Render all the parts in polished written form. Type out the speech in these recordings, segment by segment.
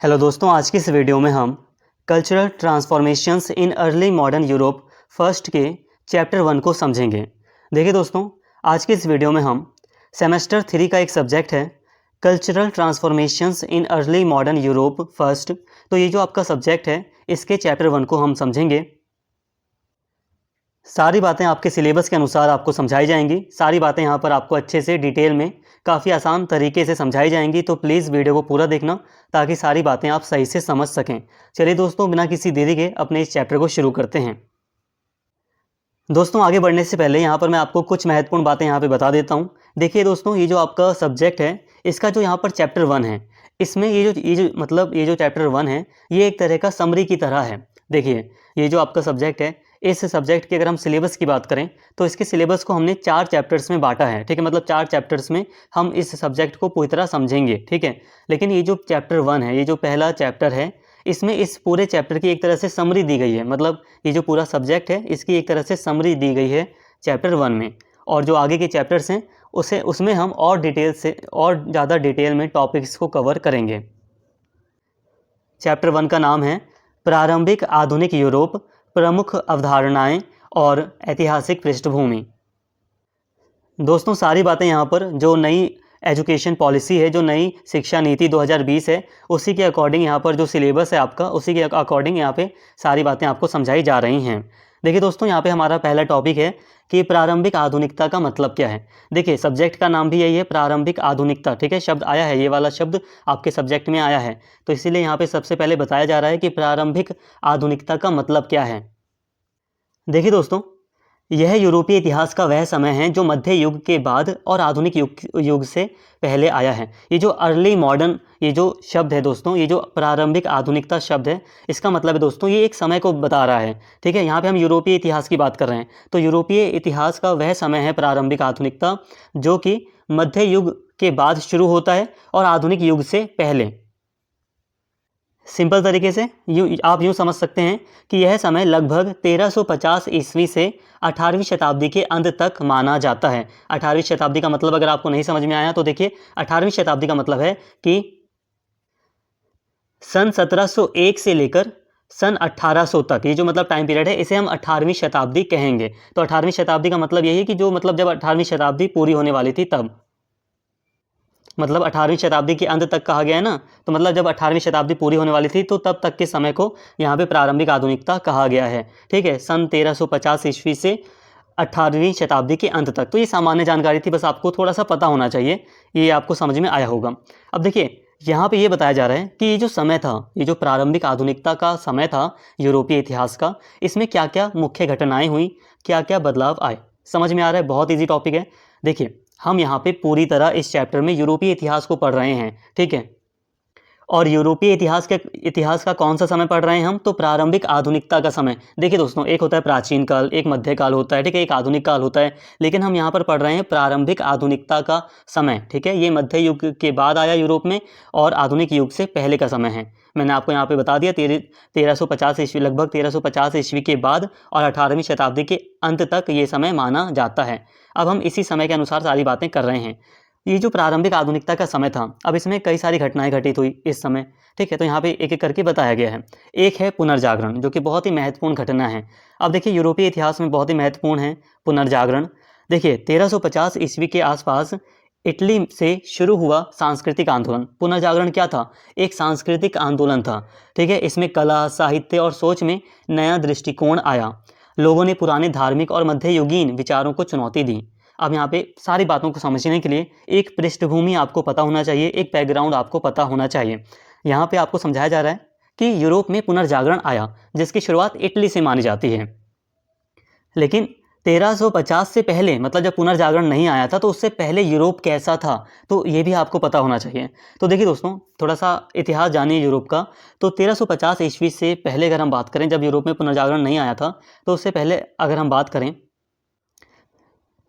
Hello दोस्तों, आज की इस वीडियो में हम cultural transformations in early modern Europe first के चैप्टर 1 को समझेंगे। देखिए दोस्तों, आज की इस वीडियो में हम सेमेस्टर 3 का एक सब्जेक्ट है cultural transformations in early modern Europe first. तो ये जो आपका सब्जेक्ट है, इसके चैप्टर 1 को हम समझेंगे। सारी बातें आपके सिलेबस के अनुसार आपको समझाई जाएंगी। सारी बातें यहाँ पर आपको अच्छे से डिटेल में काफ़ी आसान तरीके से समझाई जाएंगी। तो प्लीज़ वीडियो को पूरा देखना ताकि सारी बातें आप सही से समझ सकें। चलिए दोस्तों, बिना किसी देरी के अपने इस चैप्टर को शुरू करते हैं। दोस्तों, आगे बढ़ने से पहले यहाँ पर मैं आपको कुछ महत्वपूर्ण बातें यहाँ पे बता देता हूँ। देखिए दोस्तों, ये जो आपका सब्जेक्ट है, इसका जो यहाँ पर चैप्टर 1 है, इसमें ये जो चैप्टर 1 है, ये एक तरह का समरी की तरह है। देखिए, ये जो आपका सब्जेक्ट है, इस सब्जेक्ट की अगर हम सिलेबस की बात करें तो इसके सिलेबस को हमने 4 चैप्टर्स में बांटा है। ठीक है, मतलब 4 चैप्टर्स में हम इस सब्जेक्ट को पूरी तरह समझेंगे। ठीक है, लेकिन ये जो चैप्टर 1 है, ये जो पहला चैप्टर है, इसमें इस पूरे चैप्टर की एक तरह से समरी दी गई है। मतलब ये जो पूरा सब्जेक्ट है, इसकी एक तरह से समरी दी गई है चैप्टर 1 में। और जो आगे के चैप्टर्स हैं उसमें हम और ज़्यादा डिटेल में टॉपिक्स को कवर करेंगे। चैप्टर 1 का नाम है प्रारंभिक आधुनिक यूरोप, प्रमुख अवधारणाएं और ऐतिहासिक पृष्ठभूमि। दोस्तों, सारी बातें यहाँ पर जो नई एजुकेशन पॉलिसी है, जो नई शिक्षा नीति 2020 है, उसी के अकॉर्डिंग यहाँ पर जो सिलेबस है आपका, उसी के अकॉर्डिंग यहाँ पे सारी बातें आपको समझाई जा रही हैं। देखिए दोस्तों, यहाँ पे हमारा पहला टॉपिक है कि प्रारंभिक आधुनिकता का मतलब क्या है। देखिए, सब्जेक्ट का नाम भी यही है, प्रारंभिक आधुनिकता। ठीक है, शब्द आया है, ये वाला शब्द आपके सब्जेक्ट में आया है, तो इसीलिए यहाँ पे सबसे पहले बताया जा रहा है कि प्रारंभिक आधुनिकता का मतलब क्या है। देखिए दोस्तों, यह यूरोपीय इतिहास का वह समय है जो मध्य युग के बाद और आधुनिक युग से पहले आया है। ये जो अर्ली मॉडर्न, ये जो शब्द है दोस्तों, ये जो प्रारंभिक आधुनिकता शब्द है, इसका मतलब है दोस्तों, ये एक समय को बता रहा है। ठीक है, यहाँ पे हम यूरोपीय इतिहास की बात कर रहे हैं, तो यूरोपीय इतिहास का वह समय है प्रारंभिक आधुनिकता जो कि मध्य युग के बाद शुरू होता है और आधुनिक युग से पहले। सिंपल तरीके से आप यूँ समझ सकते हैं कि यह समय लगभग 1350 ईस्वी से 18वीं शताब्दी के अंत तक माना जाता है। 18वीं शताब्दी का मतलब अगर आपको नहीं समझ में आया तो देखिए, 18वीं शताब्दी का मतलब है कि सन 1701 से लेकर सन 1800 तक, ये जो मतलब टाइम पीरियड है, इसे हम 18वीं शताब्दी कहेंगे। तो 18वीं शताब्दी का मतलब यही है कि जो मतलब जब 18वीं शताब्दी पूरी होने वाली थी तब, मतलब 18वीं शताब्दी के अंत तक कहा गया है ना, तो मतलब जब 18वीं शताब्दी पूरी होने वाली थी तो तब तक के समय को यहाँ पे प्रारंभिक आधुनिकता कहा गया है। ठीक है, सन 1350 ईस्वी से 18वीं शताब्दी के अंत तक। तो ये सामान्य जानकारी थी, बस आपको थोड़ा सा पता होना चाहिए, ये आपको समझ में आया होगा। अब देखिए, यहाँ पे ये बताया जा रहा है कि ये जो समय था, ये जो प्रारंभिक आधुनिकता का समय था यूरोपीय इतिहास का, इसमें क्या क्या मुख्य घटनाएं हुई, क्या क्या बदलाव आए। समझ में आ रहा है? बहुत ईजी टॉपिक है। देखिए, हम यहाँ पे पूरी तरह इस चैप्टर में यूरोपीय इतिहास को पढ़ रहे हैं। ठीक है, और यूरोपीय इतिहास का कौन सा समय पढ़ रहे हैं हम? तो प्रारंभिक आधुनिकता का समय। देखिए दोस्तों, एक होता है प्राचीन काल, एक मध्य काल होता है, ठीक है, एक आधुनिक काल होता है, लेकिन हम यहाँ पर पढ़ रहे हैं प्रारंभिक आधुनिकता का समय। ठीक है, ये मध्य युग के बाद आया यूरोप में और आधुनिक युग से पहले का समय है। मैंने आपको यहाँ पे बता दिया, 1350 ईस्वी, लगभग 1350 ईस्वी के बाद और 18वीं शताब्दी के अंत तक ये समय माना जाता है। अब हम इसी समय के अनुसार सारी बातें कर रहे हैं। ये जो प्रारंभिक आधुनिकता का समय था, अब इसमें कई सारी घटनाएं घटित हुई इस समय। ठीक है, तो यहाँ पे एक एक करके बताया गया है। एक है पुनर्जागरण, जो कि बहुत ही महत्वपूर्ण घटना है। अब देखिए, यूरोपीय इतिहास में बहुत ही महत्वपूर्ण है पुनर्जागरण। देखिए, 1350 ईस्वी के आसपास इटली से शुरू हुआ सांस्कृतिक आंदोलन। पुनर्जागरण क्या था? एक सांस्कृतिक आंदोलन था। ठीक है, इसमें कला, साहित्य और सोच में नया दृष्टिकोण आया। लोगों ने पुराने धार्मिक और मध्ययुगीन विचारों को चुनौती दी। अब यहाँ पे सारी बातों को समझने के लिए एक पृष्ठभूमि आपको पता होना चाहिए, एक बैकग्राउंड आपको पता होना चाहिए। यहाँ पे आपको समझाया जा रहा है कि यूरोप में पुनर्जागरण आया, जिसकी शुरुआत इटली से मानी जाती है। लेकिन 1350 से पहले, मतलब जब पुनर्जागरण नहीं आया था, तो उससे पहले यूरोप कैसा था, तो ये भी आपको पता होना चाहिए। तो देखिए दोस्तों, थोड़ा सा इतिहास जानिए यूरोप का। तो 1350 ईस्वी से पहले अगर हम बात करें, जब यूरोप में पुनर्जागरण नहीं आया था, तो उससे पहले अगर हम बात करें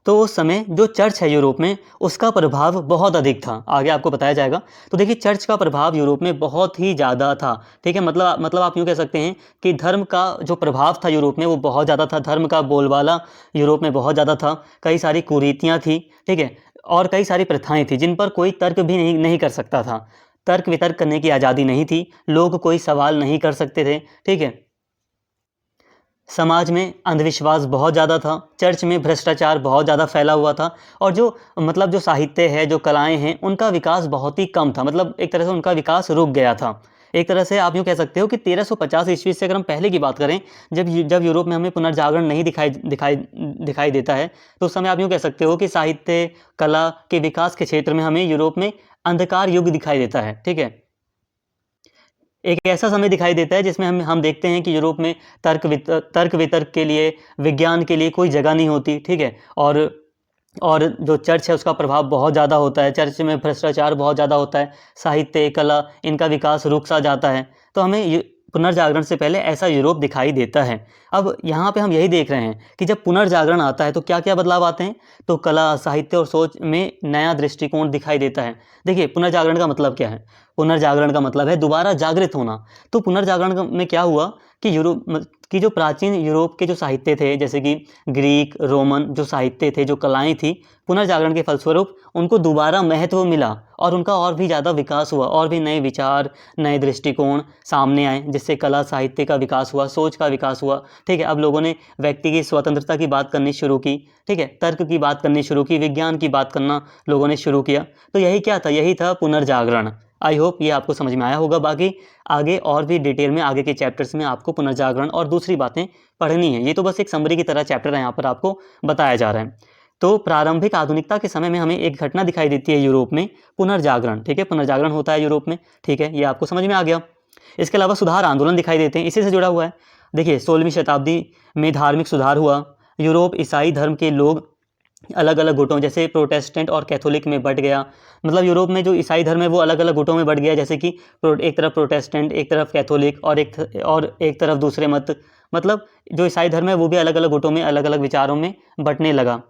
तो उस समय जो चर्च है यूरोप में, उसका प्रभाव बहुत अधिक था। आगे आपको बताया जाएगा। तो देखिए, चर्च का प्रभाव यूरोप में बहुत ही ज़्यादा था। ठीक है, मतलब आप यूँ कह सकते हैं कि धर्म का जो प्रभाव था यूरोप में, वो बहुत ज़्यादा था। धर्म का बोलबाला यूरोप में बहुत ज़्यादा था। कई सारी कुरीतियाँ थी, ठीक है, और कई सारी प्रथाएँ थी जिन पर कोई तर्क भी नहीं कर सकता था। तर्क वितर्क करने की आज़ादी नहीं थी, लोग कोई सवाल नहीं कर सकते थे, ठीक है। समाज में अंधविश्वास बहुत ज़्यादा था, चर्च में भ्रष्टाचार बहुत ज़्यादा फैला हुआ था, और जो मतलब जो साहित्य है, जो कलाएं हैं, उनका विकास बहुत ही कम था, मतलब एक तरह से उनका विकास रुक गया था। एक तरह से आप यूँ कह सकते हो कि 1350 ईस्वी से अगर हम पहले की बात करें, जब यूरोप में हमें पुनर्जागरण नहीं दिखाई देता है, तो उस समय आप यूँ कह सकते हो कि साहित्य कला के विकास के क्षेत्र में हमें यूरोप में अंधकार युग दिखाई देता है, ठीक है। एक ऐसा समय दिखाई देता है जिसमें हम देखते हैं कि यूरोप में तर्क वितर्क के लिए, विज्ञान के लिए कोई जगह नहीं होती, ठीक है। और जो चर्च है उसका प्रभाव बहुत ज़्यादा होता है, चर्च में भ्रष्टाचार बहुत ज़्यादा होता है, साहित्य कला इनका विकास रुक सा जाता है। तो हमें पुनर्जागरण से पहले ऐसा यूरोप दिखाई देता है। अब यहाँ पे हम यही देख रहे हैं कि जब पुनर्जागरण आता है तो क्या क्या बदलाव आते हैं, तो कला, साहित्य और सोच में नया दृष्टिकोण दिखाई देता है। देखिए, पुनर्जागरण का मतलब क्या है? पुनर्जागरण का मतलब है दोबारा जागृत होना। तो पुनर्जागरण में क्या हुआ कि जो प्राचीन यूरोप के जो साहित्य थे, जैसे कि ग्रीक, रोमन जो साहित्य थे, जो कलाएं थी, पुनर्जागरण के फलस्वरूप उनको दोबारा महत्व मिला और उनका और भी ज़्यादा विकास हुआ, और भी नए विचार, नए दृष्टिकोण सामने आए, जिससे कला साहित्य का विकास हुआ, सोच का विकास हुआ, ठीक है। अब लोगों ने व्यक्ति की स्वतंत्रता की बात करनी शुरू की, ठीक है, तर्क की बात करनी शुरू की, विज्ञान की बात करना लोगों ने शुरू किया। तो यही क्या था? यही था पुनर्जागरण। आई होप ये आपको समझ में आया होगा। बाकी आगे और भी डिटेल में आगे के चैप्टर्स में आपको पुनर्जागरण और दूसरी बातें पढ़नी है। ये तो बस एक समरी की तरह चैप्टर है, यहाँ पर आपको बताया जा रहा है। तो प्रारंभिक आधुनिकता के समय में हमें एक घटना दिखाई देती है यूरोप में, पुनर्जागरण, ठीक है, पुनर्जागरण होता है यूरोप में, ठीक है, ये आपको समझ में आ गया। इसके अलावा सुधार आंदोलन दिखाई देते हैं, इसी से जुड़ा हुआ है। देखिए, 16वीं शताब्दी में धार्मिक सुधार हुआ, यूरोप ईसाई धर्म के लोग अलग अलग गुटों, जैसे प्रोटेस्टेंट और कैथोलिक में बंट गया। मतलब यूरोप में जो ईसाई धर्म है वो अलग अलग गुटों में बंट गया, जैसे कि एक तरफ प्रोटेस्टेंट, एक तरफ कैथोलिक, और एक तरफ दूसरे मत। मतलब जो ईसाई धर्म है वो भी अलग अलग गुटों में, अलग अलग विचारों में बंटने लगा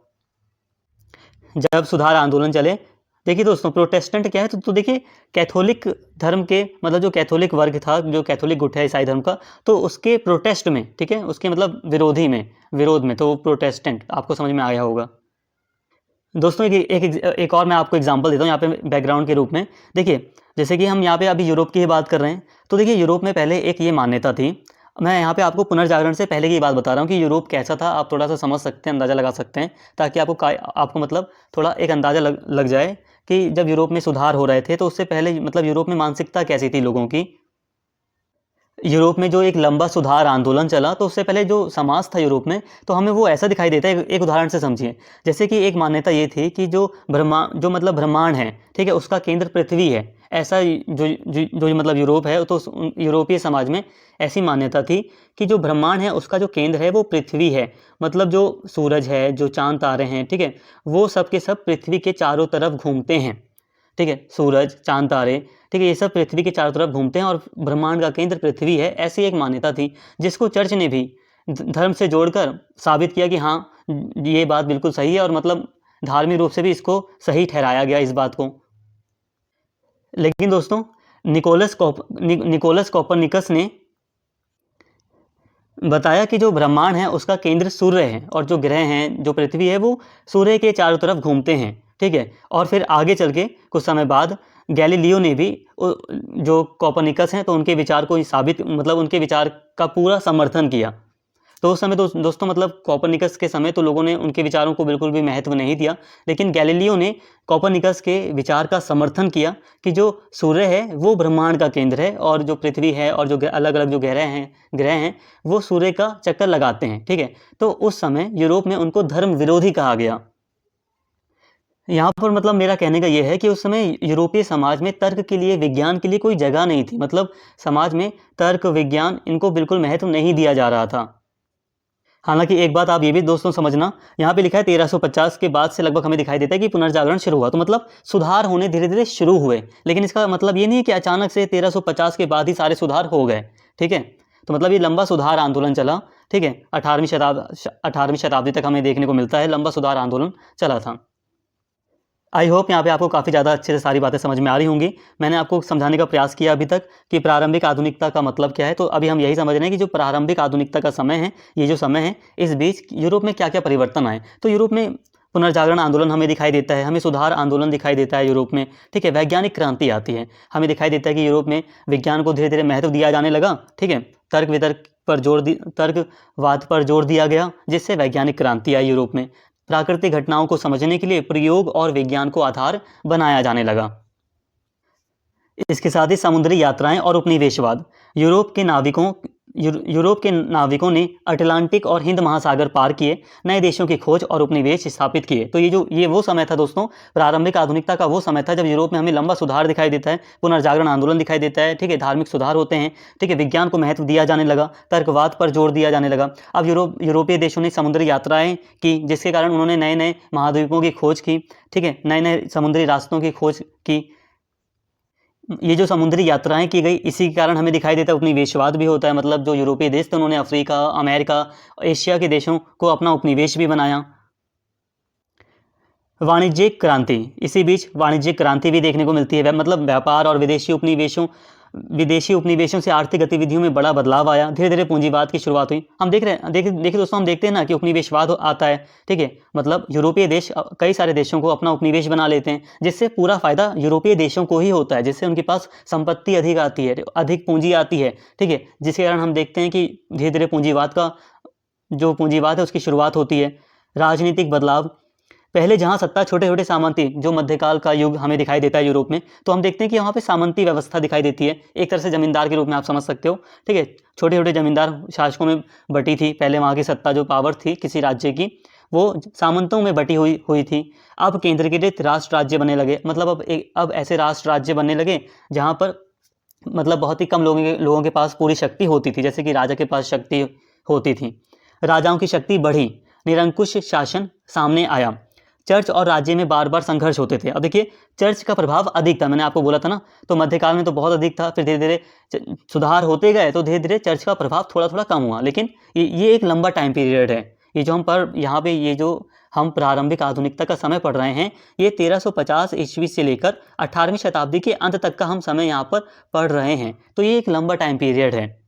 जब सुधार आंदोलन चले। देखिए दोस्तों, प्रोटेस्टेंट क्या है? तो देखिए, कैथोलिक धर्म के, मतलब जो कैथोलिक वर्ग था, जो कैथोलिक गुट है ईसाई धर्म का, तो उसके प्रोटेस्ट में, ठीक है, उसके मतलब विरोध में, तो वो प्रोटेस्टेंट, आपको समझ में आया होगा। दोस्तों एक और मैं आपको एग्जांपल देता हूँ यहाँ पे बैकग्राउंड के रूप में। देखिए, जैसे कि हम यहाँ पे अभी यूरोप की ही बात कर रहे हैं, तो देखिए यूरोप में पहले एक ये मान्यता थी। मैं यहाँ पे आपको पुनर्जागरण से पहले की बात बता रहा हूँ कि यूरोप कैसा था, आप थोड़ा सा समझ सकते हैं, अंदाज़ा लगा सकते हैं, ताकि आपको मतलब थोड़ा एक अंदाज़ा लग जाए कि जब यूरोप में सुधार हो रहे थे तो उससे पहले मतलब यूरोप में मानसिकता कैसी थी लोगों की। यूरोप में जो एक लंबा सुधार आंदोलन चला, तो उससे पहले जो समाज था यूरोप में, तो हमें वो ऐसा दिखाई देता है। एक उदाहरण से समझिए, जैसे कि एक मान्यता ये थी कि जो मतलब ब्रह्मांड है, ठीक है, उसका केंद्र पृथ्वी है। ऐसा जो मतलब यूरोप है, तो यूरोपीय समाज में ऐसी मान्यता थी कि जो ब्रह्मांड है उसका जो केंद्र है वो पृथ्वी है। मतलब जो सूरज है, जो चांद तारे हैं, ठीक है, वो सब के सब पृथ्वी के चारों तरफ घूमते हैं, ठीक है, सूरज, चांद, तारे, ठीक है, ये सब पृथ्वी के चारों तरफ घूमते हैं और ब्रह्मांड का केंद्र पृथ्वी है। ऐसी एक मान्यता थी, जिसको चर्च ने भी धर्म से जोड़कर साबित किया कि हाँ, ये बात बिल्कुल सही है, और मतलब धार्मिक रूप से भी इसको सही ठहराया गया इस बात को। लेकिन दोस्तों, निकोलस कोपरनिकस ने बताया कि जो ब्रह्मांड है उसका केंद्र सूर्य है, और जो ग्रह हैं, जो पृथ्वी है, वो सूर्य के चारों तरफ घूमते हैं, ठीक है। और फिर आगे चल के कुछ समय बाद गैलीलियो ने भी जो कोपरनिकस हैं, तो उनके विचार को साबित, मतलब उनके विचार का पूरा समर्थन किया। तो उस समय तो दोस्तों, मतलब कोपरनिकस के समय तो लोगों ने उनके विचारों को बिल्कुल भी महत्व नहीं दिया, लेकिन गैलीलियो ने कोपरनिकस के विचार का समर्थन किया कि जो सूर्य है वो ब्रह्मांड का केंद्र है, और जो पृथ्वी है और जो अलग अलग जो ग्रह हैं वो सूर्य का चक्कर लगाते हैं, ठीक है। तो उस समय यूरोप में उनको धर्म विरोधी कहा गया। यहाँ पर मतलब मेरा कहने का यह है कि उस समय यूरोपीय समाज में तर्क के लिए, विज्ञान के लिए कोई जगह नहीं थी। मतलब समाज में तर्क, विज्ञान इनको बिल्कुल महत्व नहीं दिया जा रहा था। हालांकि एक बात आप ये भी दोस्तों समझना, यहाँ पे लिखा है 1350 के बाद से लगभग हमें दिखाई देता है कि पुनर्जागरण शुरू हुआ। तो मतलब सुधार होने धीरे धीरे शुरू हुए, लेकिन इसका मतलब ये नहीं है कि अचानक से 1350 के बाद ही सारे सुधार हो गए, ठीक है। तो मतलब ये लंबा सुधार आंदोलन चला, ठीक है, 18वीं शताब्दी तक हमें देखने को मिलता है, लंबा सुधार आंदोलन चला था। आई होप यहाँ पे आपको काफ़ी ज़्यादा अच्छे से सारी बातें समझ में आ रही होंगी। मैंने आपको समझाने का प्रयास किया अभी तक कि प्रारंभिक आधुनिकता का मतलब क्या है। तो अभी हम यही समझ रहे हैं कि जो प्रारंभिक आधुनिकता का समय है, ये जो समय है, इस बीच यूरोप में क्या क्या परिवर्तन आए। तो यूरोप में पुनर्जागरण आंदोलन हमें दिखाई देता है, हमें सुधार आंदोलन दिखाई देता है यूरोप में, ठीक है। वैज्ञानिक क्रांति आती है, हमें दिखाई देता है कि यूरोप में विज्ञान को धीरे धीरे महत्व दिया जाने लगा, ठीक है। तर्कवाद पर जोर दिया गया, जिससे वैज्ञानिक क्रांति आई यूरोप में। प्राकृतिक घटनाओं को समझने के लिए प्रयोग और विज्ञान को आधार बनाया जाने लगा। इसके साथ ही समुद्री यात्राएं और उपनिवेशवाद। यूरोप के नाविकों ने अटलांटिक और हिंद महासागर पार किए, नए देशों की खोज और उपनिवेश स्थापित किए। तो ये वो समय था दोस्तों, प्रारंभिक आधुनिकता का वो समय था जब यूरोप में हमें लंबा सुधार दिखाई देता है, पुनर्जागरण आंदोलन दिखाई देता है, ठीक है, धार्मिक सुधार होते हैं, ठीक है, विज्ञान को महत्व दिया जाने लगा, तर्कवाद पर जोर दिया जाने लगा। अब यूरोपीय देशों ने समुद्री यात्राएं की, जिसके कारण उन्होंने नए नए महाद्वीपों की खोज की, ठीक है, नए नए समुद्री रास्तों की खोज की। ये जो समुद्री यात्राएं की गई, इसी के कारण हमें दिखाई देता है उपनिवेशवाद भी होता है। मतलब जो यूरोपीय देश थे उन्होंने अफ्रीका, अमेरिका, एशिया के देशों को अपना उपनिवेश भी बनाया। वाणिज्यिक क्रांति, इसी बीच वाणिज्यिक क्रांति भी देखने को मिलती है। मतलब व्यापार और विदेशी उपनिवेशों से आर्थिक गतिविधियों में बड़ा बदलाव आया, धीरे धीरे पूंजीवाद की शुरुआत हुई। हम देख रहे हैं, देखिए दोस्तों, हम देखते हैं ना कि उपनिवेशवाद आता है, ठीक है। मतलब यूरोपीय देश कई सारे देशों को अपना उपनिवेश बना लेते हैं, जिससे पूरा फायदा यूरोपीय देशों को ही होता है, जिससे उनके पास संपत्ति अधिक आती है, अधिक पूंजी आती है, ठीक है। जिसके कारण हम देखते हैं कि धीरे धीरे पूंजीवाद है उसकी शुरुआत होती है। राजनीतिक बदलाव, पहले जहाँ सत्ता छोटे छोटे सामंती, जो मध्यकाल का युग हमें दिखाई देता है यूरोप में, तो हम देखते हैं कि वहाँ पे सामंती व्यवस्था दिखाई देती है, एक तरह से जमींदार के रूप में आप समझ सकते हो, ठीक है। छोटे छोटे जमींदार शासकों में बटी थी। पहले वहाँ की सत्ता, जो पावर थी किसी राज्य की, वो सामंतों में बटी हुई थी। अब केंद्रीकृत राष्ट्र राज्य बनने लगे। मतलब अब ऐसे राष्ट्र राज्य बनने लगे जहाँ पर मतलब बहुत ही कम लोगों के पास पूरी शक्ति होती थी, जैसे कि राजा के पास शक्ति होती थी। राजाओं की शक्ति बढ़ी, निरंकुश शासन सामने आया। चर्च और राज्य में बार बार संघर्ष होते थे। अब देखिए, चर्च का प्रभाव अधिक था, मैंने आपको बोला था ना, तो मध्यकाल में तो बहुत अधिक था, फिर धीरे धीरे सुधार होते गए, तो धीरे धीरे चर्च का प्रभाव थोड़ा थोड़ा कम हुआ। लेकिन ये एक लंबा टाइम पीरियड है। ये जो हम प्रारंभिक आधुनिकता का समय पढ़ रहे हैं, ये 1350 ईस्वी से लेकर 18वीं शताब्दी के अंत तक का हम समय यहाँ पर पढ़ रहे हैं। तो ये एक लंबा टाइम पीरियड है।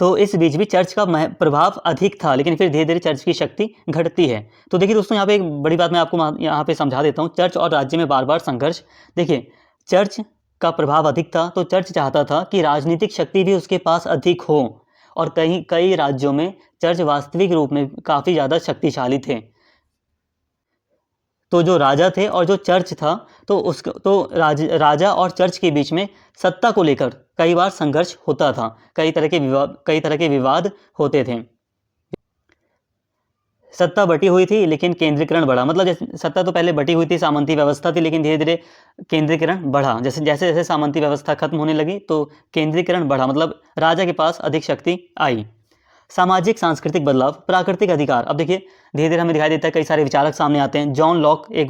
तो इस बीच भी चर्च का प्रभाव अधिक था, लेकिन फिर धीरे धीरे चर्च की शक्ति घटती है। तो देखिए दोस्तों, यहाँ पे एक बड़ी बात मैं आपको यहाँ पे समझा देता हूँ। चर्च और राज्य में बार बार संघर्ष। देखिए, चर्च का प्रभाव अधिक था, तो चर्च चाहता था कि राजनीतिक शक्ति भी उसके पास अधिक हो, और कई राज्यों में चर्च वास्तविक रूप में काफ़ी ज़्यादा शक्तिशाली थे। तो जो राजा थे और जो चर्च था, तो राजा और चर्च के बीच में सत्ता को लेकर कई बार संघर्ष होता था, कई तरह के विवाद होते थे। सत्ता बटी हुई थी, लेकिन केंद्रीकरण बढ़ा। मतलब जैसे सत्ता तो पहले बटी हुई थी, सामंती व्यवस्था थी, लेकिन धीरे धीरे केंद्रीकरण बढ़ा। जैसे जैसे सामंती व्यवस्था खत्म होने लगी, तो केंद्रीकरण बढ़ा, मतलब राजा के पास अधिक शक्ति आई। सामाजिक सांस्कृतिक बदलाव, प्राकृतिक अधिकार। अब देखिए, धीरे धीरे हमें दिखाई देता है कई सारे विचारक सामने आते हैं। जॉन लॉक, एक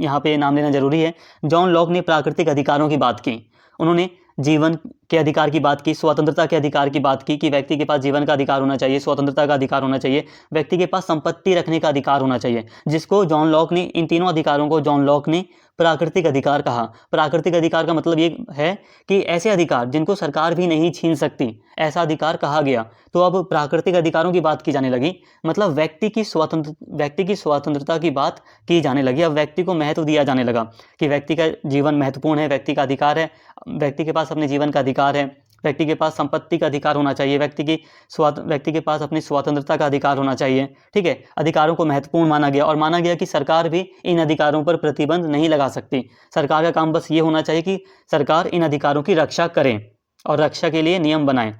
यहाँ पे नाम लेना जरूरी है। जॉन लॉक ने प्राकृतिक अधिकारों की बात की। उन्होंने जीवन के अधिकार की बात की, स्वतंत्रता के अधिकार की बात की, कि व्यक्ति के पास जीवन का अधिकार होना चाहिए, स्वतंत्रता का अधिकार होना चाहिए, व्यक्ति के पास संपत्ति रखने का अधिकार होना चाहिए, जिसको जॉन लॉक ने, इन तीनों अधिकारों को जॉन लॉक ने प्राकृतिक अधिकार कहा। प्राकृतिक अधिकार का मतलब ये है कि ऐसे अधिकार जिनको सरकार भी नहीं छीन सकती, ऐसा अधिकार कहा गया। तो अब प्राकृतिक अधिकारों की बात की जाने लगी, मतलब व्यक्ति की स्वतंत्रता की बात की जाने लगी। अब व्यक्ति को महत्व दिया जाने लगा कि व्यक्ति का जीवन महत्वपूर्ण है, व्यक्ति का अधिकार है, व्यक्ति के पास अपने जीवन का अधिकार है, व्यक्ति के पास संपत्ति का अधिकार होना चाहिए, व्यक्ति के पास अपनी स्वतंत्रता का अधिकार होना चाहिए, ठीक है। अधिकारों को महत्वपूर्ण माना गया, और माना गया कि सरकार भी इन अधिकारों पर प्रतिबंध नहीं लगा सकती। सरकार का काम बस ये होना चाहिए कि सरकार इन अधिकारों की रक्षा करे और रक्षा के लिए नियम बनाए।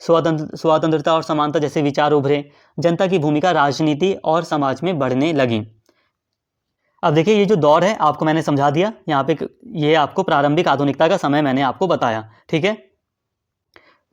स्वतंत्रता और समानता जैसे विचार उभरे। जनता की भूमिका राजनीति और समाज में बढ़ने लगी। अब देखिए, ये जो दौर है आपको मैंने समझा दिया यहाँ पे, ये आपको प्रारंभिक आधुनिकता का समय मैंने आपको बताया, ठीक है।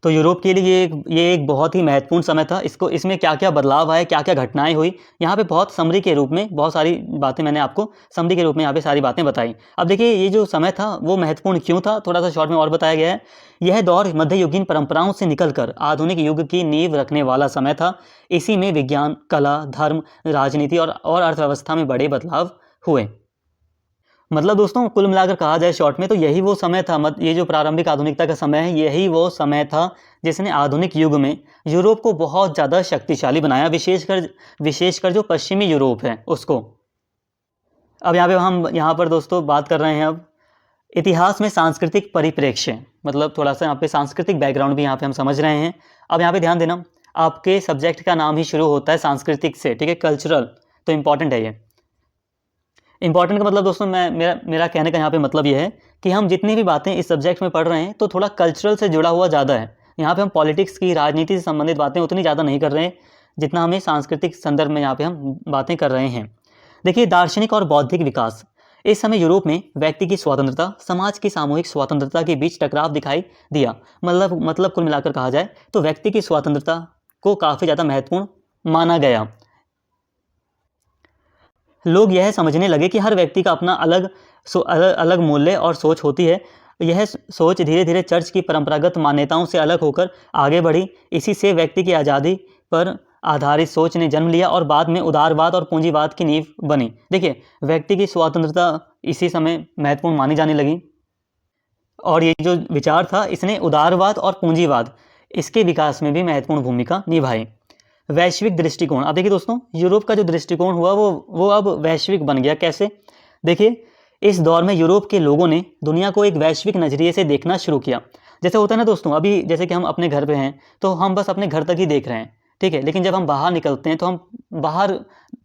तो यूरोप के लिए ये एक बहुत ही महत्वपूर्ण समय था। इसमें क्या क्या बदलाव आए, क्या क्या घटनाएं हुई, यहाँ पे बहुत समरी के रूप में बहुत सारी बातें मैंने आपको समरी के रूप में यहाँ पे सारी बातें बताई। अब देखिए, ये जो समय था वो महत्वपूर्ण क्यों था, थोड़ा सा शॉर्ट में और बताया गया है। यह दौर मध्ययुगीन परंपराओं से निकलकर आधुनिक युग की नींव रखने वाला समय था। इसी में विज्ञान, कला, धर्म, राजनीति और अर्थव्यवस्था में बड़े बदलाव हुए। मतलब दोस्तों कुल मिलाकर कहा जाए शॉर्ट में तो यही वो समय था, ये जो प्रारंभिक आधुनिकता का समय है यही वो समय था जिसने आधुनिक युग में यूरोप को बहुत ज़्यादा शक्तिशाली बनाया, विशेषकर जो पश्चिमी यूरोप है उसको। अब हम यहाँ पर दोस्तों बात कर रहे हैं अब इतिहास में सांस्कृतिक परिप्रेक्ष्य, मतलब थोड़ा सा यहाँ पे सांस्कृतिक बैकग्राउंड भी यहाँ पे हम समझ रहे हैं। अब यहाँ पे ध्यान देना, आपके सब्जेक्ट का नाम ही शुरू होता है सांस्कृतिक से, ठीक है, कल्चरल, तो इंपॉर्टेंट है ये। इंपॉर्टेंट का मतलब दोस्तों मेरा कहने का यहाँ पे मतलब ये है कि हम जितनी भी बातें इस सब्जेक्ट में पढ़ रहे हैं तो थोड़ा कल्चरल से जुड़ा हुआ ज़्यादा है। यहाँ पे हम पॉलिटिक्स की, राजनीति से संबंधित बातें उतनी ज़्यादा नहीं कर रहे हैं जितना हमें सांस्कृतिक संदर्भ में यहाँ पे हम बातें कर रहे हैं। देखिए, दार्शनिक और बौद्धिक विकास। इस समय यूरोप में व्यक्ति की स्वतंत्रता, समाज की सामूहिक स्वतंत्रता के बीच टकराव दिखाई दिया। मतलब कुल मिलाकर कहा जाए तो व्यक्ति की स्वतंत्रता को काफ़ी ज़्यादा महत्वपूर्ण माना गया। लोग यह समझने लगे कि हर व्यक्ति का अपना अलग मूल्य और सोच होती है। यह सोच धीरे धीरे चर्च की परंपरागत मान्यताओं से अलग होकर आगे बढ़ी। इसी से व्यक्ति की आज़ादी पर आधारित सोच ने जन्म लिया और बाद में उदारवाद और पूंजीवाद की नींव बनी। देखिए, व्यक्ति की स्वतंत्रता इसी समय महत्वपूर्ण मानी जाने लगी और ये जो विचार था इसने उदारवाद और पूंजीवाद इसके विकास में भी महत्वपूर्ण भूमिका निभाई। वैश्विक दृष्टिकोण। अब देखिए दोस्तों, यूरोप का जो दृष्टिकोण हुआ वो अब वैश्विक बन गया। कैसे? देखिए, इस दौर में यूरोप के लोगों ने दुनिया को एक वैश्विक नज़रिए से देखना शुरू किया। जैसे होता है ना दोस्तों, अभी जैसे कि हम अपने घर पे हैं तो हम बस अपने घर तक ही देख रहे हैं, ठीक है, लेकिन जब हम बाहर निकलते हैं तो हम बाहर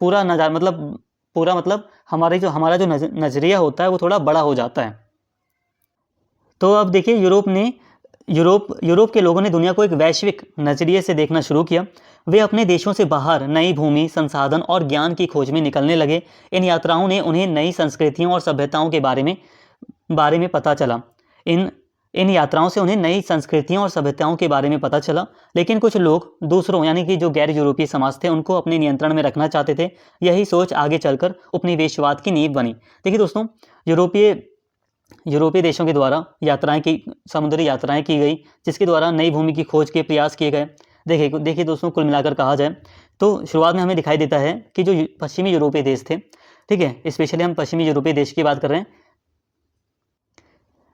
पूरा नज़ारा मतलब हमारा जो नज़रिया होता है वो थोड़ा बड़ा हो जाता है। तो अब देखिए, यूरोप के लोगों ने दुनिया को एक वैश्विक नज़रिए से देखना शुरू किया। वे अपने देशों से बाहर नई भूमि, संसाधन और ज्ञान की खोज में निकलने लगे। इन यात्राओं ने उन्हें नई संस्कृतियों और सभ्यताओं के बारे में पता चला। इन यात्राओं से उन्हें नई संस्कृतियों और सभ्यताओं के बारे में पता चला, लेकिन कुछ लोग दूसरों यानी कि जो गैर यूरोपीय समाज थे उनको अपने नियंत्रण में रखना चाहते थे। यही सोच आगे चलकर उपनिवेशवाद की नींव बनी। देखिए दोस्तों, यूरोपीय देशों के द्वारा समुद्री यात्राएं की गई, जिसके द्वारा नई भूमि की खोज के प्रयास किए गए। देखिए दोस्तों, कुल मिलाकर कहा जाए तो शुरुआत में हमें दिखाई देता है कि जो पश्चिमी यूरोपीय देश थे, ठीक है, स्पेशली हम पश्चिमी यूरोपीय देश की बात कर रहे हैं,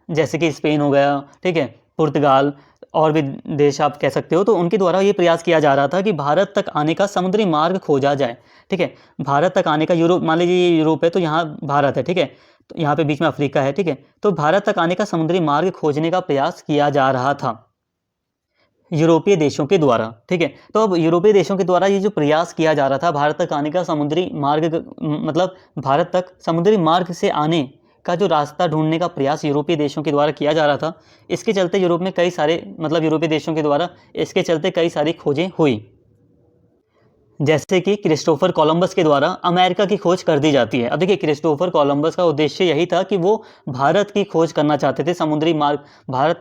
जैसे कि स्पेन हो गया, ठीक है, पुर्तगाल और भी देश आप कह सकते हो, तो उनके द्वारा ये प्रयास किया जा रहा था कि भारत तक आने का समुद्री मार्ग खोजा जाए। ठीक है, भारत तक आने का, यूरोप, मान लीजिए ये यूरोप है तो यहाँ भारत है, ठीक है, तो यहाँ पे बीच में अफ्रीका है, ठीक है, तो भारत तक आने का समुद्री मार्ग खोजने का प्रयास किया जा रहा था यूरोपीय देशों के द्वारा। ठीक है, तो अब यूरोपीय देशों के द्वारा ये जो प्रयास किया जा रहा था भारत तक आने का समुद्री मार्ग, मतलब भारत तक समुद्री मार्ग से आने का जो रास्ता ढूंढने का प्रयास यूरोपीय देशों के द्वारा किया जा रहा था, इसके चलते यूरोपीय देशों के द्वारा इसके चलते कई सारी खोजें हुई। जैसे कि क्रिस्टोफर कोलंबस के द्वारा अमेरिका की खोज कर दी जाती है। अब देखिए, क्रिस्टोफर कोलंबस का उद्देश्य यही था कि वो भारत की खोज करना चाहते थे, समुद्री मार्ग, भारत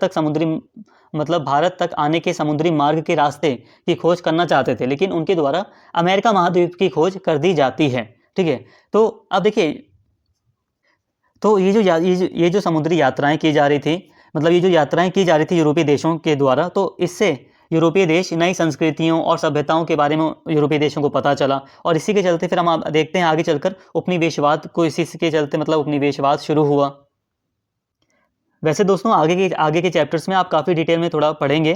तक आने के समुद्री मार्ग के रास्ते की खोज करना चाहते थे, लेकिन उनके द्वारा अमेरिका महाद्वीप की खोज कर दी जाती है। ठीक है, तो अब देखिए, तो ये जो समुद्री यात्राएं की जा रही थी, यूरोपीय देशों के द्वारा, तो इससे यूरोपीय देश नई संस्कृतियों और सभ्यताओं के बारे में यूरोपीय देशों को पता चला, और इसी के चलते फिर हम देखते हैं आगे चलकर उपनिवेशवाद को, इसी के चलते उपनिवेशवाद शुरू हुआ। वैसे दोस्तों, आगे के चैप्टर्स में आप काफ़ी डिटेल में थोड़ा पढ़ेंगे,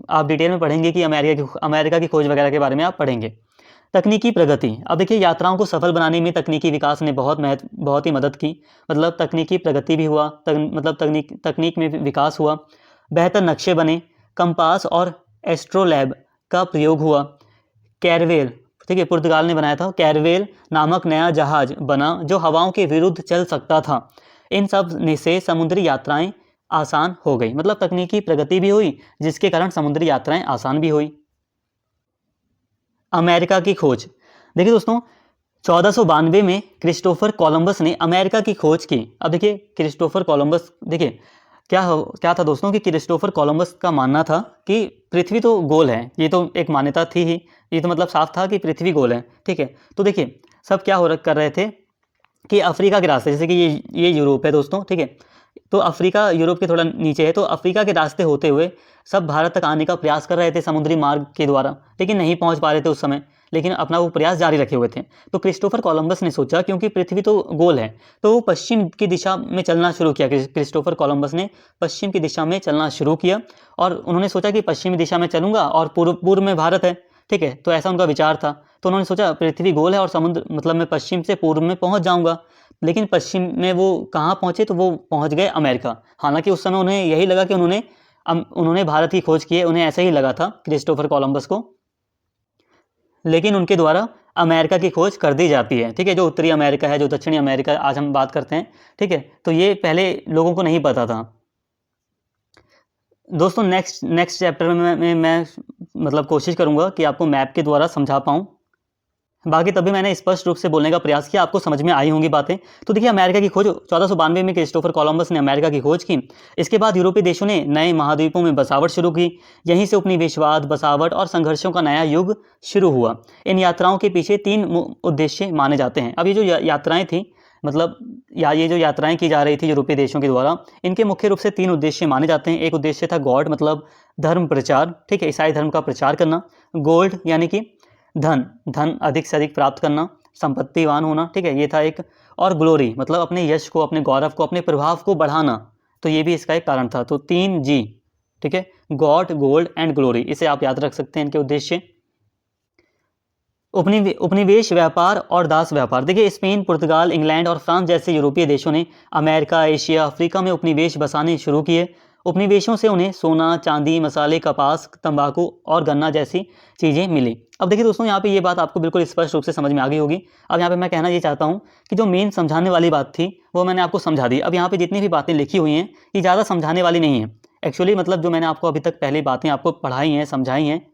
आप डिटेल में पढ़ेंगे कि अमेरिका की खोज वगैरह के बारे में आप पढ़ेंगे। तकनीकी प्रगति। अब देखिए, यात्राओं को सफल बनाने में तकनीकी विकास ने बहुत ही मदद की, मतलब तकनीकी प्रगति भी हुआ, तकनीक में विकास हुआ, बेहतर नक्शे बने, कंपास और एस्ट्रोलैब का प्रयोग हुआ, कैरवेल, ठीक है, पुर्तगाल ने बनाया था, कैरवेल नामक नया जहाज बना जो हवाओं के विरुद्ध चल सकता था। इन सब से समुद्री यात्राएं आसान हो गई, मतलब तकनीकी प्रगति भी हुई जिसके कारण समुद्री यात्राएं आसान भी हुई। अमेरिका की खोज। देखिए दोस्तों, 1492 में क्रिस्टोफर कोलंबस ने अमेरिका की खोज की। अब देखिए, क्रिस्टोफर कोलंबस, देखिए क्या था दोस्तों कि क्रिस्टोफर कोलंबस का मानना था कि पृथ्वी तो गोल है, ये तो एक मान्यता थी ही, ये तो मतलब साफ था कि पृथ्वी गोल है। ठीक है, तो देखिए सब क्या कर रहे थे कि अफ्रीका के रास्ते, जैसे कि ये यूरोप है दोस्तों, ठीक है, तो अफ्रीका यूरोप के थोड़ा नीचे है, तो अफ्रीका के रास्ते होते हुए सब भारत तक आने का प्रयास कर रहे थे समुद्री मार्ग के द्वारा, लेकिन नहीं पहुंच पा रहे थे उस समय, लेकिन अपना वो प्रयास जारी रखे हुए थे। तो क्रिस्टोफर कोलंबस ने सोचा, क्योंकि पृथ्वी तो गोल है, तो वो पश्चिम की दिशा में चलना शुरू किया। क्रिस्टोफर कोलंबस ने पश्चिम की दिशा में चलना शुरू किया और उन्होंने सोचा कि पश्चिमी दिशा में चलूंगा और पूर्व में भारत है, ठीक है, तो ऐसा उनका विचार था। तो उन्होंने सोचा पृथ्वी गोल है और समुद्र मतलब मैं पश्चिम से पूर्व में पहुंच जाऊंगा। लेकिन पश्चिम में वो कहाँ पहुंचे, तो वो पहुंच गए अमेरिका। हालांकि उस समय उन्हें यही लगा कि उन्होंने भारत की खोज की है, उन्हें ऐसा ही लगा था क्रिस्टोफर कोलंबस को, लेकिन उनके द्वारा अमेरिका की खोज कर दी जाती है, ठीक है, जो उत्तरी अमेरिका है, जो दक्षिणी अमेरिका आज हम बात करते हैं, ठीक है। तो ये पहले लोगों को नहीं पता था। दोस्तों नेक्स्ट चैप्टर में मैं मतलब कोशिश करूंगा कि आपको मैप के द्वारा समझा पाऊँ। बाकी तभी मैंने स्पष्ट रूप से बोलने का प्रयास किया, आपको समझ में आई होंगी बातें। तो देखिए, अमेरिका की खोज 1492 में क्रिस्टोफर कोलंबस ने अमेरिका की खोज की। इसके बाद यूरोपीय देशों ने नए महाद्वीपों में बसावट शुरू की। यहीं से उपनिवेशवाद, बसावट और संघर्षों का नया युग शुरू हुआ। इन यात्राओं के पीछे 3 उद्देश्य माने जाते हैं। अब ये जो यात्राएं थी, मतलब ये जो यात्राएं की जा रही थी यूरोपीय देशों के द्वारा, इनके मुख्य रूप से 3 उद्देश्य माने जाते हैं। एक उद्देश्य था गॉड, मतलब धर्म प्रचार, ठीक है, ईसाई धर्म का प्रचार करना। गोल्ड यानी कि धन अधिक से अधिक प्राप्त करना, संपत्तिवान होना, ठीक है, ये था एक। और ग्लोरी मतलब अपने यश को, अपने गौरव को, अपने प्रभाव को बढ़ाना, तो ये भी इसका एक कारण था। तो 3 जी, ठीक है, गॉड, गोल्ड एंड ग्लोरी, इसे आप याद रख सकते हैं इनके उद्देश्य। उपनिवेश व्यापार और दास व्यापार। देखिए, स्पेन, पुर्तगाल, इंग्लैंड और फ्रांस जैसे यूरोपीय देशों ने अमेरिका, एशिया, अफ्रीका में उपनिवेश बसाने शुरू किए। उपनिवेशों से उन्हें सोना, चांदी, मसाले, कपास, तंबाकू और गन्ना जैसी चीज़ें मिली। अब देखिए दोस्तों, यहाँ पे ये बात आपको बिल्कुल स्पष्ट रूप से समझ में आ गई होगी। अब यहाँ पे मैं कहना ये चाहता हूँ कि जो मेन समझाने वाली बात थी वो मैंने आपको समझा दी। अब यहाँ पे जितनी भी बातें लिखी हुई हैं ये ज़्यादा समझाने वाली नहीं है एक्चुअली, मतलब जो मैंने आपको अभी तक पहले बातें आपको पढ़ाई हैं, समझाई हैं,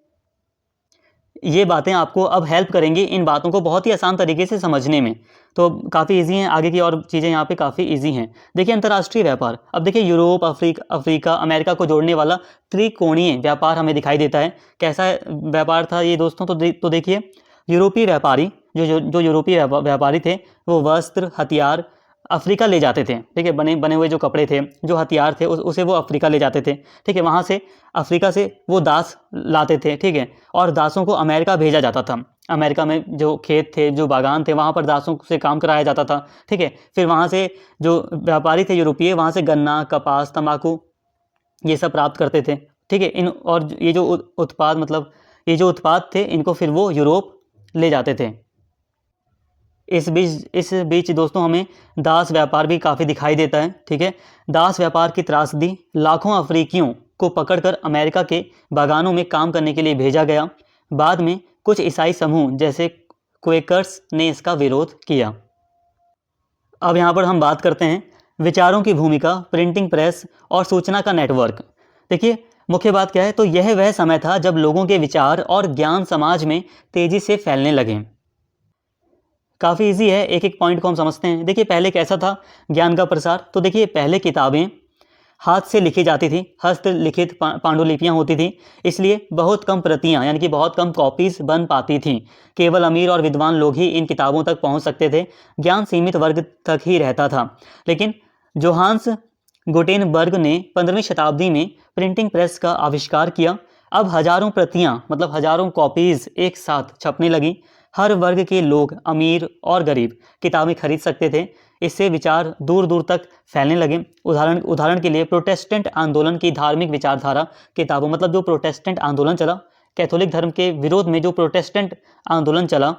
ये बातें आपको अब हेल्प करेंगी इन बातों को बहुत ही आसान तरीके से समझने में। तो काफ़ी इजी हैं, आगे की और चीज़ें यहाँ पे काफ़ी इजी हैं। देखिए, अंतर्राष्ट्रीय व्यापार। अब देखिए, यूरोप, अफ्रीका, अमेरिका को जोड़ने वाला त्रिकोणीय व्यापार हमें दिखाई देता है। कैसा व्यापार था ये दोस्तों? तो देखिए, यूरोपीय व्यापारी जो यूरोपीय व्यापारी थे, वो वस्त्र, हथियार अफ्रीका ले जाते थे, ठीक है, बने हुए जो कपड़े थे, जो हथियार थे, उसे वो अफ्रीका ले जाते थे, ठीक है। वहाँ से अफ्रीका से वो दास लाते थे, ठीक है, और दासों को अमेरिका भेजा जाता था। अमेरिका में जो खेत थे, जो बागान थे, वहाँ पर दासों से काम कराया जाता था, ठीक है। फिर वहाँ से जो व्यापारी थे यूरोपीय, वहाँ से गन्ना, कपास, तंबाकू ये सब प्राप्त करते थे, ठीक है। और ये जो उत्पाद मतलब ये जो उत्पाद थे, इनको फिर वो यूरोप ले जाते थे। इस बीच दोस्तों हमें दास व्यापार भी काफ़ी दिखाई देता है, ठीक है। दास व्यापार की त्रासदी, लाखों अफ्रीकियों को पकड़कर अमेरिका के बागानों में काम करने के लिए भेजा गया। बाद में कुछ ईसाई समूह जैसे क्वेकर्स ने इसका विरोध किया। अब यहाँ पर हम बात करते हैं विचारों की भूमिका, प्रिंटिंग प्रेस और सूचना का नेटवर्क। देखिए, मुख्य बात क्या है, तो यह वह समय था जब लोगों के विचार और ज्ञान समाज में तेजी से फैलने लगे। काफ़ी इजी है, एक एक पॉइंट को हम समझते हैं। देखिए, पहले कैसा था ज्ञान का प्रसार? तो देखिए, पहले किताबें हाथ से लिखी जाती थी, हस्तलिखित पांडुलिपियाँ होती थी, इसलिए बहुत कम प्रतियाँ यानी कि बहुत कम कॉपीज़ बन पाती थीं। केवल अमीर और विद्वान लोग ही इन किताबों तक पहुंच सकते थे, ज्ञान सीमित वर्ग तक ही रहता था। लेकिन जोहान्स गुटेनबर्ग ने 15वीं शताब्दी में प्रिंटिंग प्रेस का आविष्कार किया। अब हजारों प्रतियाँ मतलब हजारों कॉपीज़ एक साथ छपने लगी। हर वर्ग के लोग, अमीर और गरीब, किताबें खरीद सकते थे। इससे विचार दूर दूर तक फैलने लगे। उदाहरण के लिए प्रोटेस्टेंट आंदोलन की धार्मिक विचारधारा किताबों, मतलब जो प्रोटेस्टेंट आंदोलन चला, कैथोलिक धर्म के विरोध में जो प्रोटेस्टेंट आंदोलन चला,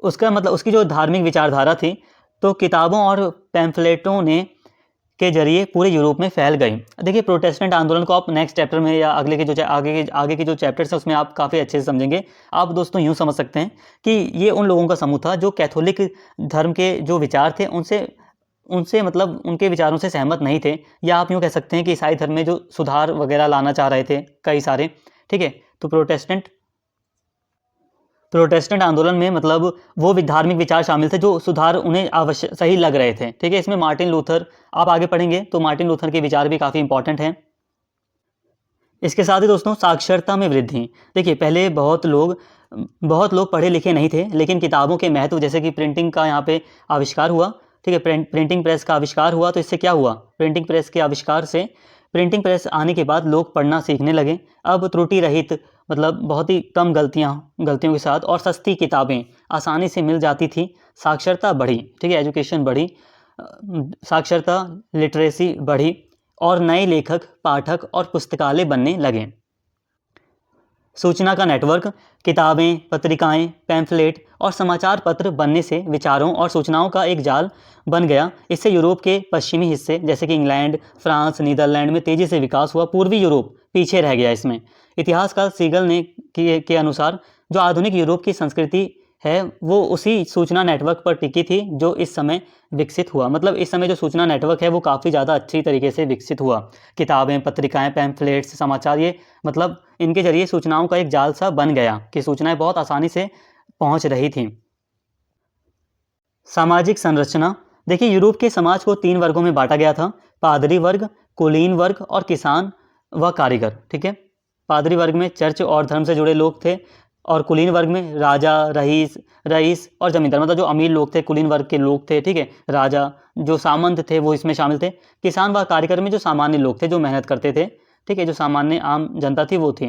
उसका मतलब उसकी जो धार्मिक विचारधारा थी, तो किताबों और पैम्फलेटों ने के जरिए पूरे यूरोप में फैल गई। देखिए, प्रोटेस्टेंट आंदोलन को आप नेक्स्ट चैप्टर में या आगे के जो चैप्टर्स हैं उसमें आप काफ़ी अच्छे से समझेंगे। आप दोस्तों यूँ समझ सकते हैं कि ये उन लोगों का समूह था जो कैथोलिक धर्म के जो विचार थे उनसे मतलब उनके विचारों से सहमत नहीं थे, या आप यूँ कह सकते हैं कि ईसाई धर्म में जो सुधार वगैरह लाना चाह रहे थे कई सारे, ठीक है। तो प्रोटेस्टेंट आंदोलन में मतलब वो धार्मिक विचार शामिल थे जो सुधार उन्हें आवश्यक सही लग रहे थे, ठीक है। इसमें मार्टिन लूथर, आप आगे पढ़ेंगे तो मार्टिन लूथर के विचार भी काफ़ी इंपॉर्टेंट हैं। इसके साथ ही दोस्तों साक्षरता में वृद्धि। देखिए, पहले बहुत लोग पढ़े लिखे नहीं थे, लेकिन किताबों के महत्व, जैसे कि प्रिंटिंग का यहाँ पे आविष्कार हुआ, ठीक है, प्रिंटिंग प्रेस का आविष्कार हुआ। तो इससे क्या हुआ, प्रिंटिंग प्रेस के आविष्कार से, प्रिंटिंग प्रेस आने के बाद लोग पढ़ना सीखने लगे। अब त्रुटि रहित मतलब बहुत ही कम गलतियों के साथ और सस्ती किताबें आसानी से मिल जाती थी। साक्षरता बढ़ी, ठीक है, एजुकेशन बढ़ी, साक्षरता लिटरेसी बढ़ी और नए लेखक, पाठक और पुस्तकालय बनने लगे। सूचना का नेटवर्क, किताबें, पत्रिकाएं, पैम्फलेट और समाचार पत्र बनने से विचारों और सूचनाओं का एक जाल बन गया। इससे यूरोप के पश्चिमी हिस्से जैसे कि इंग्लैंड, फ्रांस, नीदरलैंड में तेज़ी से विकास हुआ। पूर्वी यूरोप पीछे रह गया इसमें। इतिहासकार सीगल ने के अनुसार जो आधुनिक यूरोप की संस्कृति है वो उसी सूचना नेटवर्क पर टिकी थी जो इस समय विकसित हुआ। मतलब इस समय जो सूचना नेटवर्क है वो काफ़ी ज़्यादा अच्छी तरीके से विकसित हुआ। किताबें, पत्रिकाएं, पैम्फलेट्स, समाचार, ये मतलब इनके जरिए सूचनाओं का एक जाल सा बन गया कि सूचनाएं बहुत आसानी से पहुंच रही थी। सामाजिक संरचना, देखिए यूरोप के समाज को 3 वर्गों में बांटा गया था, पादरी वर्ग, कुलीन वर्ग और किसान व कारीगर। ठीक है, पादरी वर्ग में चर्च और धर्म से जुड़े लोग थे और कुलीन वर्ग में राजा, रईस और जमींदार, मतलब जो अमीर लोग थे कुलीन वर्ग के लोग थे। ठीक है, राजा, जो सामंत थे वो इसमें शामिल थे। किसान व कारीगर में जो सामान्य लोग थे जो मेहनत करते थे, ठीक है, जो सामान्य आम जनता थी वो थी।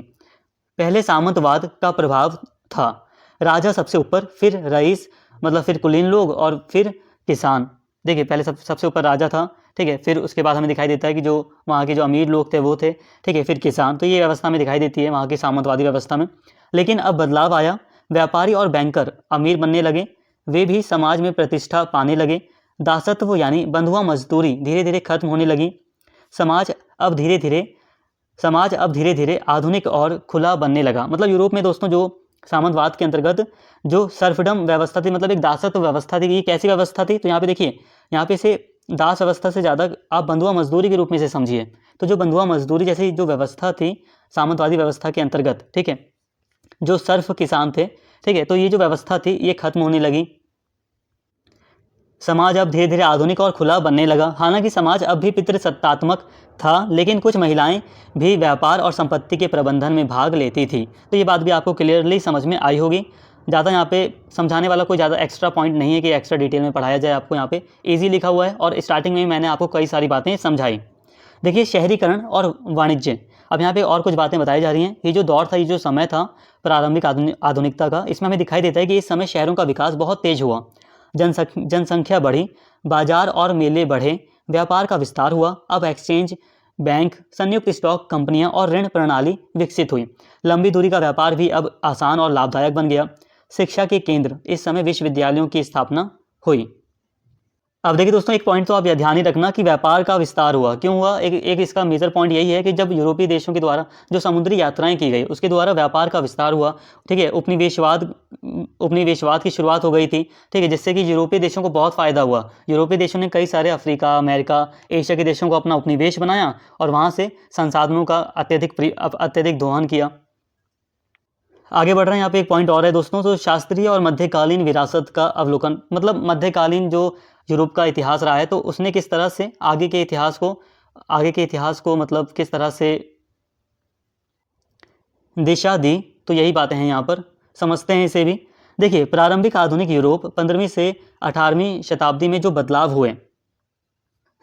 पहले सामंतवाद का प्रभाव था, राजा सबसे ऊपर, फिर रईस मतलब फिर कुलीन लोग और फिर किसान। देखिए पहले सबसे ऊपर राजा था, ठीक है, फिर उसके बाद हमें दिखाई देता है कि जो वहाँ के जो अमीर लोग थे वो थे, ठीक है, फिर किसान। तो ये व्यवस्था में दिखाई देती है वहाँ की सामंतवादी व्यवस्था में। लेकिन अब बदलाव आया, व्यापारी और बैंकर अमीर बनने लगे, वे भी समाज में प्रतिष्ठा पाने लगे। दासत्व यानी बंधुआ मजदूरी धीरे धीरे खत्म होने लगी। समाज अब धीरे धीरे आधुनिक और खुला बनने लगा। मतलब यूरोप में दोस्तों जो सामंतवाद के अंतर्गत जो सर्फडम व्यवस्था थी, मतलब एक दासत्व व्यवस्था थी। ये कैसी व्यवस्था थी, तो यहाँ पे देखिए, यहाँ पे से दास व्यवस्था से ज़्यादा आप बंधुआ मजदूरी के रूप में से समझिए। तो जो बंधुआ मजदूरी जैसी जो व्यवस्था थी सामंतवादी व्यवस्था के अंतर्गत, ठीक है, जो सर्फ किसान थे, ठीक है, तो ये जो व्यवस्था थी ये खत्म होने लगी। समाज अब धीरे धीरे आधुनिक और खुला बनने लगा। हालांकि समाज अब भी पितृसत्तात्मक था, लेकिन कुछ महिलाएं भी व्यापार और संपत्ति के प्रबंधन में भाग लेती थी। तो ये बात भी आपको क्लियरली समझ में आई होगी। ज़्यादा यहाँ पे समझाने वाला कोई ज़्यादा एक्स्ट्रा पॉइंट नहीं है कि एक्स्ट्रा डिटेल में पढ़ाया जाए। आपको यहाँ पे ईजी लिखा हुआ है और स्टार्टिंग में मैंने आपको कई सारी बातें समझाई। देखिए शहरीकरण और वाणिज्य, अब यहाँ पे और कुछ बातें बताई जा रही हैं। ये जो दौर था, ये जो समय था प्रारंभिक आधुनिकता का, इसमें हमें दिखाई देता है कि इस समय शहरों का विकास बहुत तेज हुआ। जनसंख्या बढ़ी, बाजार और मेले बढ़े, व्यापार का विस्तार हुआ। अब एक्सचेंज, बैंक, संयुक्त स्टॉक कंपनियां और ऋण प्रणाली विकसित हुई। लंबी दूरी का व्यापार भी अब आसान और लाभदायक बन गया। शिक्षा के केंद्र, इस समय विश्वविद्यालयों की स्थापना हुई। अब देखिए दोस्तों, एक पॉइंट तो आप ध्यान ही रखना कि व्यापार का विस्तार हुआ। क्यों हुआ, एक इसका मेजर पॉइंट यही है कि जब यूरोपीय देशों के द्वारा जो समुद्री यात्राएं की गई उसके द्वारा व्यापार का विस्तार हुआ। ठीक है, उपनिवेशवाद की शुरुआत हो गई थी, ठीक है, जिससे कि यूरोपीय देशों को बहुत फ़ायदा हुआ। यूरोपीय देशों ने कई सारे अफ्रीका, अमेरिका, एशिया के देशों को अपना उपनिवेश बनाया और वहाँ से संसाधनों का अत्यधिक दोहन किया। आगे बढ़ रहे हैं, यहाँ पे एक पॉइंट और है दोस्तों, तो शास्त्रीय और मध्यकालीन विरासत का अवलोकन। मतलब मध्यकालीन जो यूरोप का इतिहास रहा है तो उसने किस तरह से आगे के इतिहास को मतलब किस तरह से दिशा दी, तो यही बातें हैं यहाँ पर, समझते हैं इसे भी। देखिए प्रारंभिक आधुनिक यूरोप 15वीं से 18वीं शताब्दी में जो बदलाव हुए,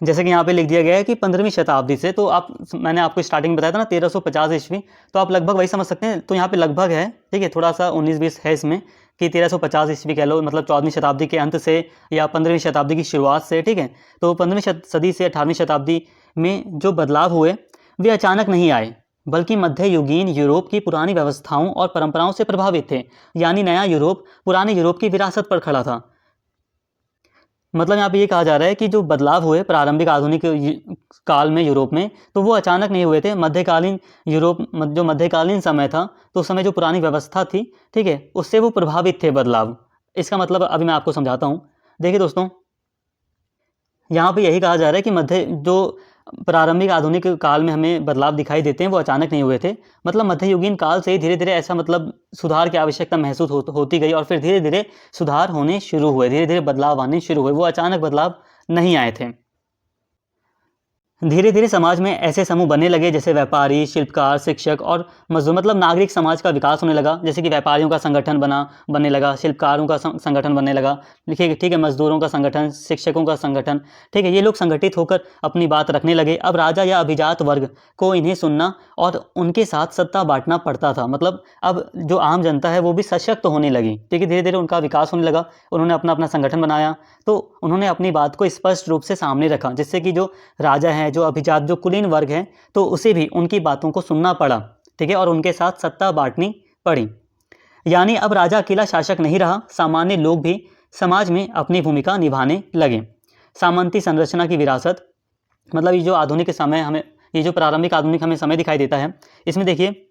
जैसे कि यहाँ पे लिख दिया गया है कि 15वीं शताब्दी से, तो मैंने आपको स्टार्टिंग बताया था ना 1350 ईस्वी, तो आप लगभग वही समझ सकते हैं। तो यहाँ पे लगभग है, ठीक है, थोड़ा सा 19-20 है इसमें कि 1350 ईस्वी कह लो, मतलब 14वीं शताब्दी के अंत से या 15वीं शताब्दी की शुरुआत से। ठीक है, तो 15वीं सदी से 18वीं शताब्दी में जो बदलाव हुए वे अचानक नहीं आए, बल्कि मध्ययुगीन यूरोप की पुरानी व्यवस्थाओं और परंपराओं से प्रभावित थे। यानी नया यूरोप पुराने यूरोप की विरासत पर खड़ा था। मतलब यहाँ पे ये कहा जा रहा है कि जो बदलाव हुए प्रारंभिक आधुनिक काल में यूरोप में, तो वो अचानक नहीं हुए थे। मध्यकालीन यूरोप, जो मध्यकालीन समय था, तो उस समय जो पुरानी व्यवस्था थी, ठीक है, उससे वो प्रभावित थे बदलाव। इसका मतलब अभी मैं आपको समझाता हूँ। देखिए दोस्तों, यहाँ पे यही कहा जा रहा है कि जो प्रारंभिक आधुनिक काल में हमें बदलाव दिखाई देते हैं वो अचानक नहीं हुए थे। मतलब मध्ययुगीन काल से ही धीरे धीरे ऐसा मतलब सुधार की आवश्यकता महसूस होती गई और फिर धीरे धीरे सुधार होने शुरू हुए, धीरे धीरे बदलाव आने शुरू हुए, वो अचानक बदलाव नहीं आए थे। धीरे धीरे समाज में ऐसे समूह बनने लगे जैसे व्यापारी, शिल्पकार, शिक्षक और मजदूर, मतलब नागरिक समाज का विकास होने लगा। जैसे कि व्यापारियों का संगठन बनने लगा, शिल्पकारों का संगठन बनने लगा, लिखिए ठीक है, मजदूरों का संगठन, शिक्षकों का संगठन, ठीक है, ये लोग संगठित होकर अपनी बात रखने लगे। अब राजा या अभिजात वर्ग को इन्हें सुनना और उनके साथ सत्ता बांटना पड़ता था। मतलब अब जो आम जनता है वो भी सशक्त होने लगी, ठीक है, धीरे धीरे उनका विकास होने लगा। उन्होंने अपना अपना संगठन बनाया, तो उन्होंने अपनी बात को स्पष्ट रूप से सामने रखा, जिससे कि जो राजा हैं, जो अभिजात, जो कुलीन वर्ग है, तो उसे भी उनकी बातों को सुनना पड़ा, ठीक है, और उनके साथ सत्ता बांटनी पड़ी। यानी अब राजा अकेला शासक नहीं रहा, सामान्य लोग भी समाज में अपनी भूमिका निभाने लगे। सामंती संरचना की विरासत, मतलब ये जो आधुनिक समय हमें, ये जो प्रारंभिक आधुनिक हमें समय दिखाई देता है, इसमें देखिए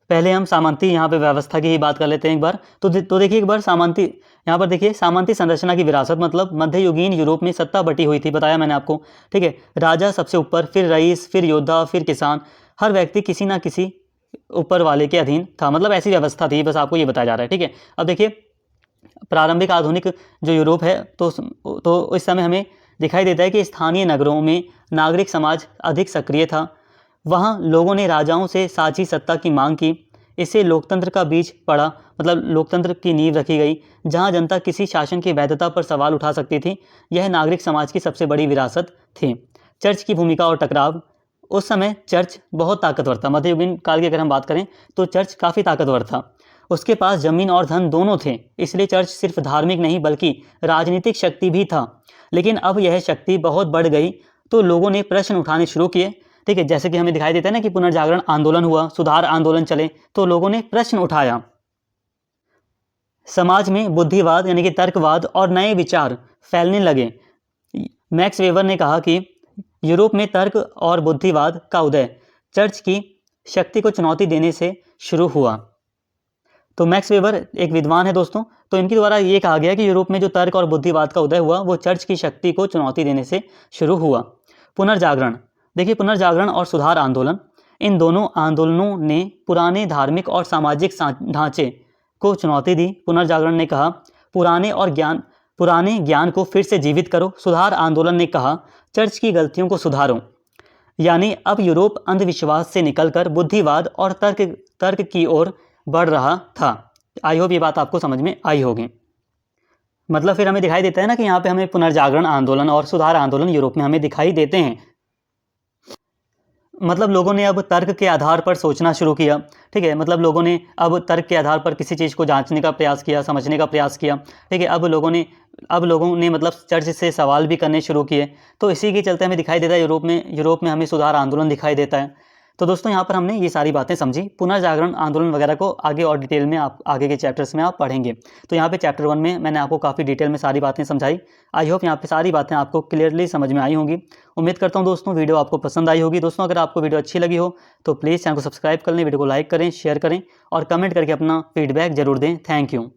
पहले हम सामंती यहाँ पे व्यवस्था की ही बात कर लेते हैं एक बार। तो देखिए एक बार सामंती, यहाँ पर देखिए सामंती संरचना की विरासत, मतलब मध्ययुगीन यूरोप में सत्ता बटी हुई थी, बताया मैंने आपको, ठीक है। राजा सबसे ऊपर, फिर रईस, फिर योद्धा, फिर किसान, हर व्यक्ति किसी ना किसी ऊपर वाले के अधीन था। मतलब ऐसी व्यवस्था थी, बस आपको ये बताया जा रहा है, ठीक है। अब देखिए प्रारंभिक आधुनिक जो यूरोप है, तो इस समय हमें दिखाई देता है कि स्थानीय नगरों में नागरिक समाज अधिक सक्रिय था। वहाँ लोगों ने राजाओं से साझी सत्ता की मांग की। इससे लोकतंत्र का बीज पड़ा, मतलब लोकतंत्र की नींव रखी गई, जहाँ जनता किसी शासन की वैधता पर सवाल उठा सकती थी। यह नागरिक समाज की सबसे बड़ी विरासत थी। चर्च की भूमिका और टकराव, उस समय चर्च बहुत ताकतवर था। मध्ययुगीन काल की अगर हम बात करें तो चर्च काफ़ी ताकतवर था। उसके पास जमीन और धन दोनों थे, इसलिए चर्च सिर्फ धार्मिक नहीं बल्कि राजनीतिक शक्ति भी था। लेकिन अब यह शक्ति बहुत बढ़ गई, तो लोगों ने प्रश्न उठाने शुरू किए, ठीक है। जैसे कि हमें दिखाई देता है ना कि पुनर्जागरण आंदोलन हुआ, सुधार आंदोलन चले, तो लोगों ने प्रश्न उठाया। समाज में बुद्धिवाद यानी कि तर्कवाद और नए विचार फैलने लगे। मैक्स वेबर ने कहा कि यूरोप में तर्क और बुद्धिवाद का उदय चर्च की शक्ति को चुनौती देने से शुरू हुआ। तो मैक्स वेबर एक विद्वान है दोस्तों, तो इनके द्वारा ये कहा गया कि यूरोप में जो तर्क और बुद्धिवाद का उदय हुआ वो चर्च की शक्ति को चुनौती देने से शुरू हुआ। पुनर्जागरण, देखिए पुनर्जागरण और सुधार आंदोलन, इन दोनों आंदोलनों ने पुराने धार्मिक और सामाजिक ढांचे को चुनौती दी। पुनर्जागरण ने कहा पुराने ज्ञान को फिर से जीवित करो। सुधार आंदोलन ने कहा चर्च की गलतियों को सुधारो। यानी अब यूरोप अंधविश्वास से निकलकर बुद्धिवाद और तर्क की ओर बढ़ रहा था। आई होप ये बात आपको समझ में आई होगी। मतलब फिर हमें दिखाई देता है ना कि यहाँ पे हमें पुनर्जागरण आंदोलन और सुधार आंदोलन यूरोप में हमें दिखाई देते हैं। मतलब लोगों ने अब तर्क के आधार पर सोचना शुरू किया, ठीक है। मतलब लोगों ने अब तर्क के आधार पर किसी चीज़ को जांचने का प्रयास किया, समझने का प्रयास किया, ठीक है। अब लोगों ने मतलब चर्च से सवाल भी करने शुरू किए। तो इसी के चलते हमें दिखाई देता है यूरोप में हमें सुधार आंदोलन दिखाई देता है। तो दोस्तों यहाँ पर हमने ये सारी बातें समझी। पुनर्जागरण आंदोलन वगैरह को आगे और डिटेल में आप आगे के चैप्टर्स में आप पढ़ेंगे। तो यहाँ पे चैप्टर 1 में मैंने आपको काफ़ी डिटेल में सारी बातें समझाई। आई होप यहाँ पे सारी बातें आपको क्लियरली समझ में आई होंगी। उम्मीद करता हूँ दोस्तों वीडियो आपको पसंद आई होगी। दोस्तों अगर आपको वीडियो अच्छी लगी हो तो प्लीज़ चैनल को सब्सक्राइब कर लें, वीडियो को लाइक करें, शेयर करें और कमेंट करके अपना फीडबैक जरूर दें। Thank you.